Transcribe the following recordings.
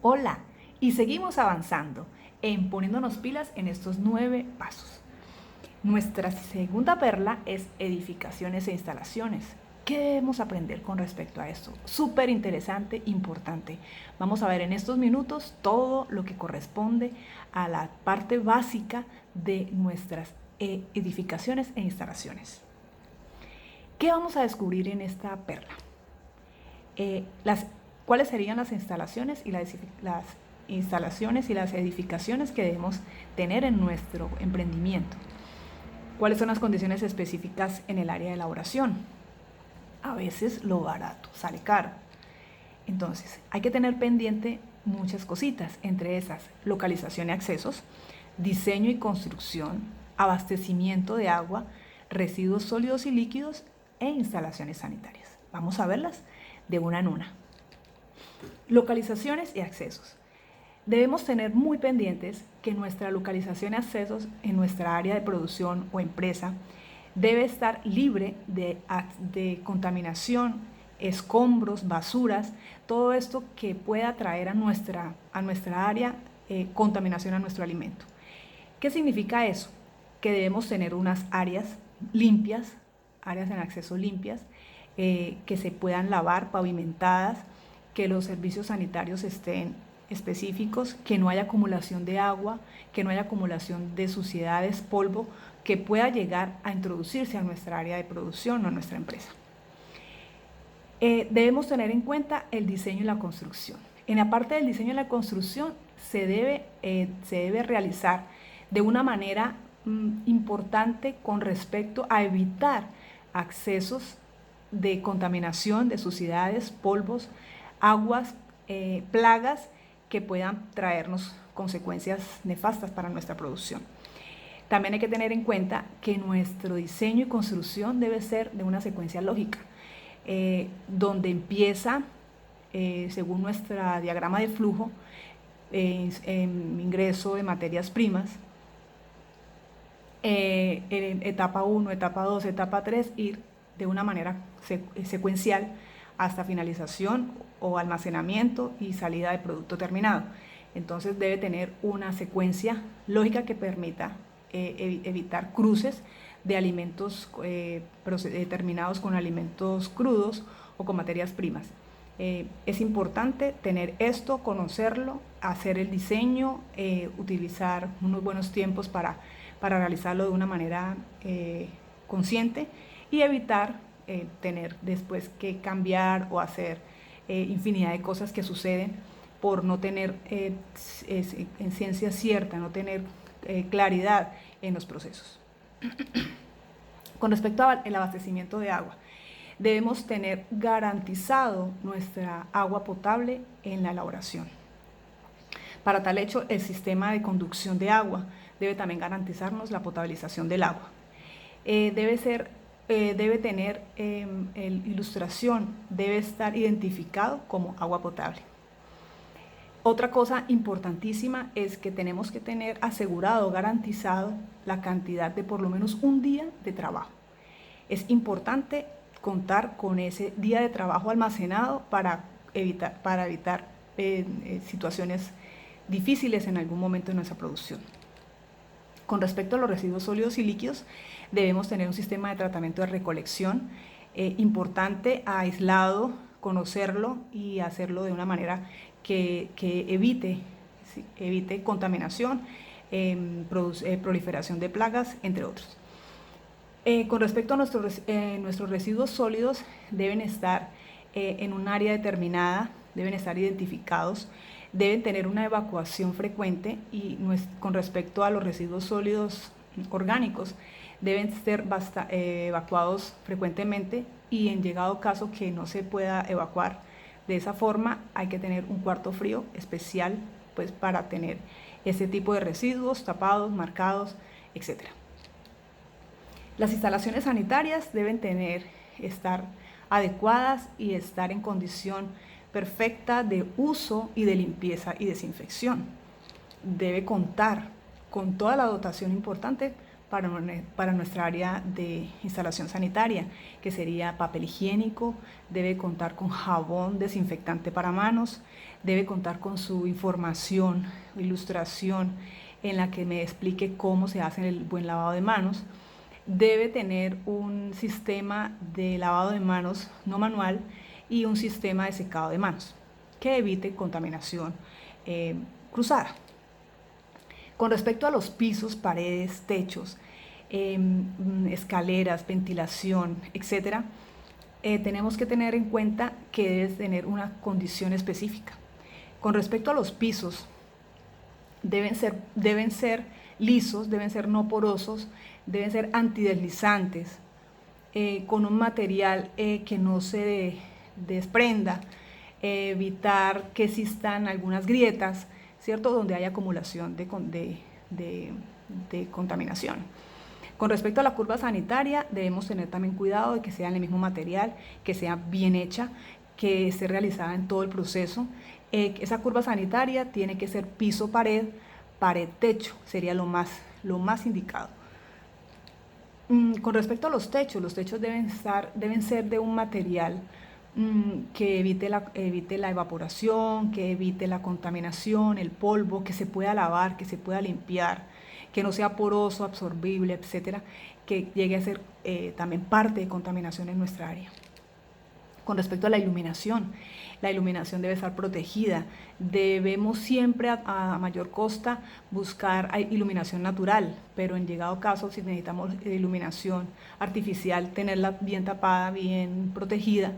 Hola, y seguimos avanzando en poniéndonos pilas en estos 9 pasos. Nuestra segunda perla es edificaciones e instalaciones. ¿Qué debemos aprender con respecto a esto? Súper interesante, importante. Vamos a ver en estos minutos todo lo que corresponde a la parte básica de nuestras edificaciones e instalaciones. ¿Qué vamos a descubrir en esta perla? ¿Cuáles serían las instalaciones y las edificaciones que debemos tener en nuestro emprendimiento? ¿Cuáles son las condiciones específicas en el área de elaboración? A veces lo barato sale caro. Entonces, hay que tener pendiente muchas cositas, entre esas, localización y accesos, diseño y construcción, abastecimiento de agua, residuos sólidos y líquidos e instalaciones sanitarias. Vamos a verlas de una en una. Localizaciones y accesos. Debemos tener muy pendientes que nuestra localización y accesos en nuestra área de producción o empresa debe estar libre de contaminación, escombros, basuras, todo esto que pueda traer a nuestra área contaminación a nuestro alimento. ¿Qué significa eso? Que debemos tener unas áreas limpias, áreas en acceso limpias, que se puedan lavar, pavimentadas, que los servicios sanitarios estén específicos, que no haya acumulación de agua, que no haya acumulación de suciedades, polvo, que pueda llegar a introducirse a nuestra área de producción o a nuestra empresa. Debemos tener en cuenta el diseño y la construcción. En la parte del diseño y la construcción se debe realizar de una manera importante con respecto a evitar accesos de contaminación, de suciedades, polvos, aguas, plagas que puedan traernos consecuencias nefastas para nuestra producción. También hay que tener en cuenta que nuestro diseño y construcción debe ser de una secuencia lógica, donde empieza, según nuestro diagrama de flujo, ingreso de materias primas, etapa 1, etapa 2, etapa 3, ir de una manera secuencial hasta finalización o almacenamiento y salida de producto terminado. Entonces debe tener una secuencia lógica que permita evitar cruces de alimentos terminados con alimentos crudos o con materias primas. Es importante tener esto, conocerlo, hacer el diseño, utilizar unos buenos tiempos para realizarlo de una manera consciente y evitar tener después que cambiar o hacer infinidad de cosas que suceden por no tener en ciencia cierta, no tener claridad en los procesos. Con respecto al abastecimiento de agua, debemos tener garantizado nuestra agua potable en la elaboración. Para tal hecho, el sistema de conducción de agua debe también garantizarnos la potabilización del agua. Debe tener ilustración, debe estar identificado como agua potable. Otra cosa importantísima es que tenemos que tener asegurado, garantizado la cantidad de por lo menos un día de trabajo. Es importante contar con ese día de trabajo almacenado para evitar situaciones difíciles en algún momento de nuestra producción. Con respecto a los residuos sólidos y líquidos, debemos tener un sistema de tratamiento de recolección importante, aislado, conocerlo y hacerlo de una manera que evite contaminación, proliferación de plagas, entre otros. Con respecto a nuestros residuos sólidos, deben estar en un área determinada, deben estar identificados, deben tener una evacuación frecuente y con respecto a los residuos sólidos orgánicos, deben ser evacuados frecuentemente y en llegado caso que no se pueda evacuar de esa forma, hay que tener un cuarto frío especial pues, para tener ese tipo de residuos tapados, marcados, etc. Las instalaciones sanitarias deben estar adecuadas y estar en condición perfecta de uso y de limpieza y desinfección. Debe contar con toda la dotación importante para nuestra área de instalación sanitaria, que sería papel higiénico, debe contar con jabón desinfectante para manos, debe contar con su información, ilustración en la que me explique cómo se hace el buen lavado de manos. Debe tener un sistema de lavado de manos no manual y un sistema de secado de manos que evite contaminación cruzada. Con respecto a los pisos, paredes, techos, escaleras, ventilación, etc., tenemos que tener en cuenta que debes tener una condición específica. Con respecto a los pisos, deben ser lisos, deben ser no porosos, deben ser antideslizantes, con un material que no se desprenda, evitar que existan algunas grietas, ¿cierto?, donde hay acumulación de contaminación. Con respecto a la curva sanitaria, debemos tener también cuidado de que sea el mismo material, que sea bien hecha, que esté realizada en todo el proceso. Esa curva sanitaria tiene que ser piso-pared, pared-techo, sería lo más indicado. Con respecto a los techos deben ser de un material que evite la evaporación, que evite la contaminación, el polvo, que se pueda lavar, que se pueda limpiar, que no sea poroso, absorbible, etcétera, que llegue a ser también parte de contaminación en nuestra área. Con respecto a la iluminación debe estar protegida. Debemos siempre a mayor costa buscar iluminación natural, pero en llegado caso, si necesitamos iluminación artificial, tenerla bien tapada, bien protegida,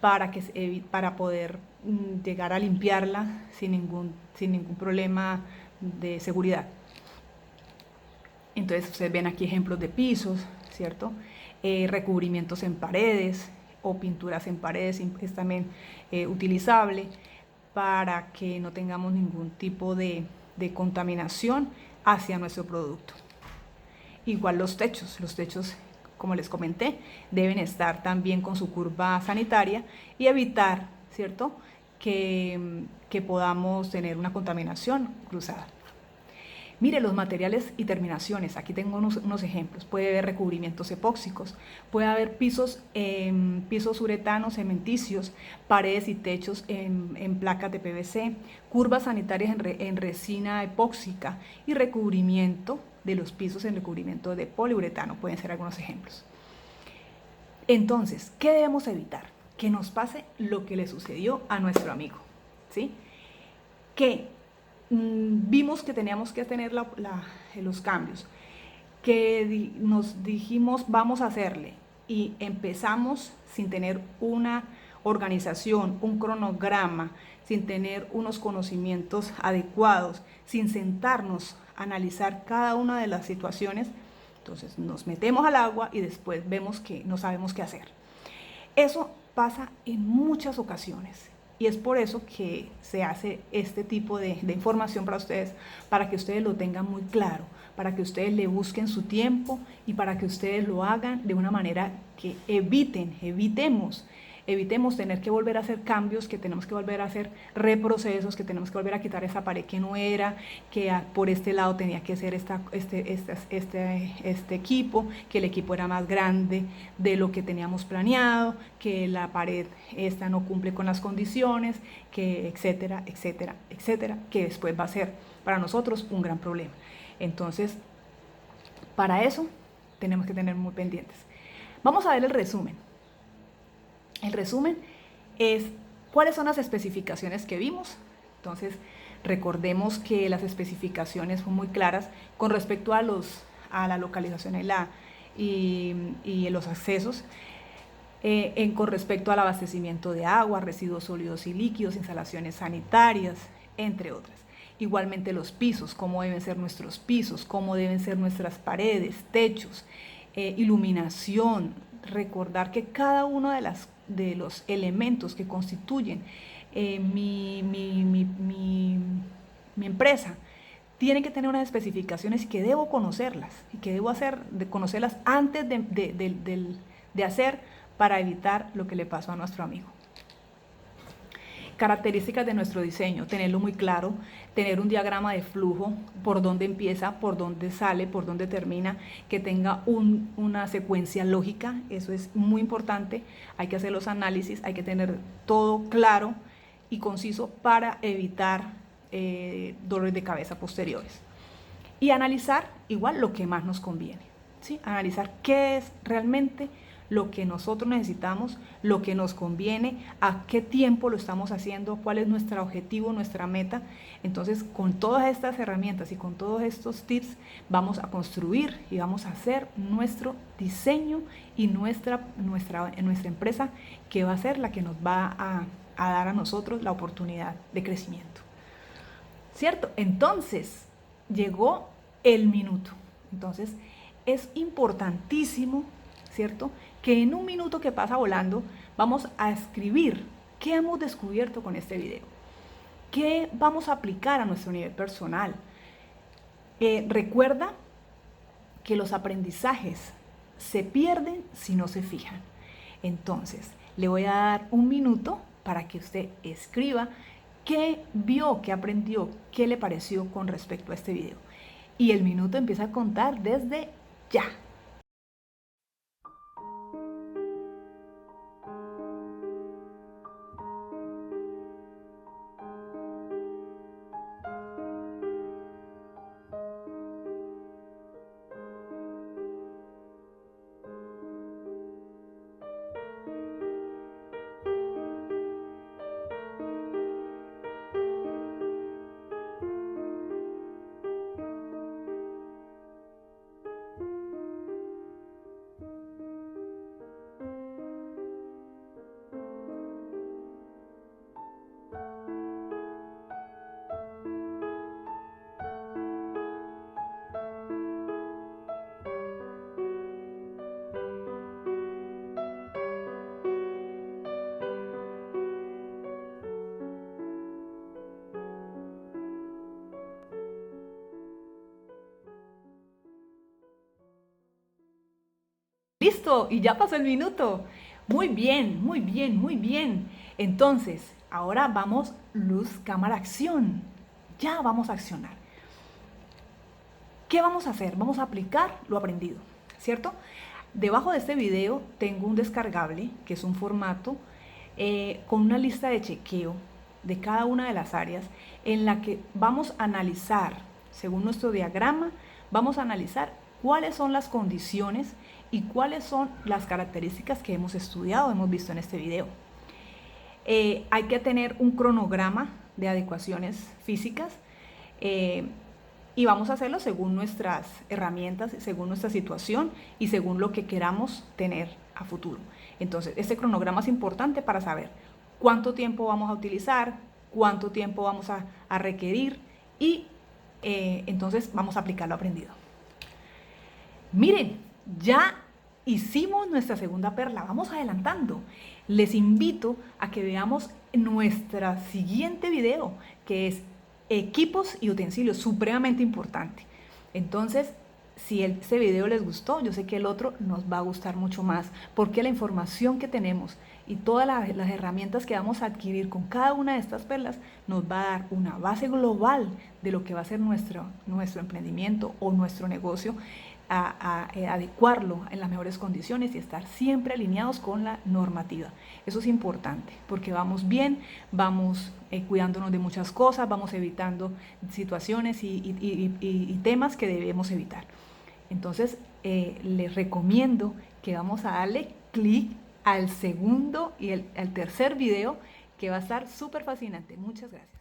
para poder llegar a limpiarla sin ningún problema de seguridad. Entonces ustedes ven aquí ejemplos de pisos, ¿cierto? Recubrimientos en paredes o pinturas en paredes es también utilizable para que no tengamos ningún tipo de contaminación hacia nuestro producto. Igual los techos, como les comenté, deben estar también con su curva sanitaria y evitar, ¿cierto?, que podamos tener una contaminación cruzada. Mire los materiales y terminaciones, aquí tengo unos ejemplos. Puede haber recubrimientos epóxicos, puede haber pisos uretanos cementicios, paredes y techos en placas de PVC, curvas sanitarias en resina epóxica y recubrimiento de los pisos en recubrimiento de poliuretano, pueden ser algunos ejemplos. Entonces, ¿qué debemos evitar? Que nos pase lo que le sucedió a nuestro amigo, ¿sí? Que vimos que teníamos que tener los cambios, que nos dijimos vamos a hacerle y empezamos sin tener una organización, un cronograma, sin tener unos conocimientos adecuados, sin sentarnos a analizar cada una de las situaciones. Entonces nos metemos al agua y después vemos que no sabemos qué hacer. Eso pasa en muchas ocasiones. Y es por eso que se hace este tipo de información para ustedes, para que ustedes lo tengan muy claro, para que ustedes le busquen su tiempo y para que ustedes lo hagan de una manera que evitemos tener que volver a hacer cambios, que tenemos que volver a hacer reprocesos, que tenemos que volver a quitar esa pared que no era, que por este lado tenía que ser este equipo, que el equipo era más grande de lo que teníamos planeado, que la pared esta no cumple con las condiciones, que etcétera, etcétera, etcétera, que después va a ser para nosotros un gran problema. Entonces, para eso tenemos que tener muy pendientes. Vamos a ver el resumen. El resumen es cuáles son las especificaciones que vimos. Entonces, recordemos que las especificaciones son muy claras con respecto a la localización y los accesos, con respecto al abastecimiento de agua, residuos sólidos y líquidos, instalaciones sanitarias, entre otras. Igualmente los pisos, cómo deben ser nuestros pisos, cómo deben ser nuestras paredes, techos, iluminación. Recordar que cada uno de los elementos que constituyen mi empresa tiene que tener unas especificaciones y que debo conocerlas y que debo conocerlas antes de hacer para evitar lo que le pasó a nuestro amigo. Características de nuestro diseño, tenerlo muy claro, tener un diagrama de flujo, por dónde empieza, por dónde sale, por dónde termina, que tenga una secuencia lógica, eso es muy importante. Hay que hacer los análisis, hay que tener todo claro y conciso para evitar dolores de cabeza posteriores. Y analizar igual lo que más nos conviene, ¿sí? Analizar qué es realmente lo que nosotros necesitamos, lo que nos conviene, a qué tiempo lo estamos haciendo, cuál es nuestro objetivo, nuestra meta. Entonces, con todas estas herramientas y con todos estos tips, vamos a construir y vamos a hacer nuestro diseño y nuestra empresa, que va a ser la que nos va a dar a nosotros la oportunidad de crecimiento. ¿Cierto? Entonces, llegó el minuto. Entonces, es importantísimo, ¿cierto?, que en un minuto que pasa volando vamos a escribir qué hemos descubierto con este video, qué vamos a aplicar a nuestro nivel personal. Recuerda que los aprendizajes se pierden si no se fijan. Entonces, le voy a dar un minuto para que usted escriba qué vio, qué aprendió, qué le pareció con respecto a este video. Y el minuto empieza a contar desde ya. Listo, y ya pasó el minuto. Muy bien, muy bien, muy bien. Entonces, ahora vamos, luz, cámara, acción. Ya vamos a accionar. ¿Qué vamos a hacer? Vamos a aplicar lo aprendido, ¿cierto? Debajo de este video tengo un descargable, que es un formato con una lista de chequeo de cada una de las áreas, en la que vamos a analizar, según nuestro diagrama, vamos a analizar cuáles son las condiciones y cuáles son las características que hemos estudiado, hemos visto en este video. Hay que tener un cronograma de adecuaciones físicas y vamos a hacerlo según nuestras herramientas, según nuestra situación y según lo que queramos tener a futuro. Entonces, este cronograma es importante para saber cuánto tiempo vamos a utilizar, cuánto tiempo vamos a requerir y entonces vamos a aplicar lo aprendido. Miren, ya hicimos nuestra segunda perla, vamos adelantando. Les invito a que veamos nuestro siguiente video, que es equipos y utensilios, supremamente importante. Entonces, si este video les gustó, yo sé que el otro nos va a gustar mucho más, porque la información que tenemos y todas las herramientas que vamos a adquirir con cada una de estas perlas nos va a dar una base global de lo que va a ser nuestro emprendimiento o nuestro negocio, a adecuarlo en las mejores condiciones y estar siempre alineados con la normativa. Eso es importante porque vamos bien, vamos cuidándonos de muchas cosas, vamos evitando situaciones y temas que debemos evitar. Entonces, les recomiendo que vamos a darle clic al segundo y al tercer video, que va a estar súper fascinante. Muchas gracias.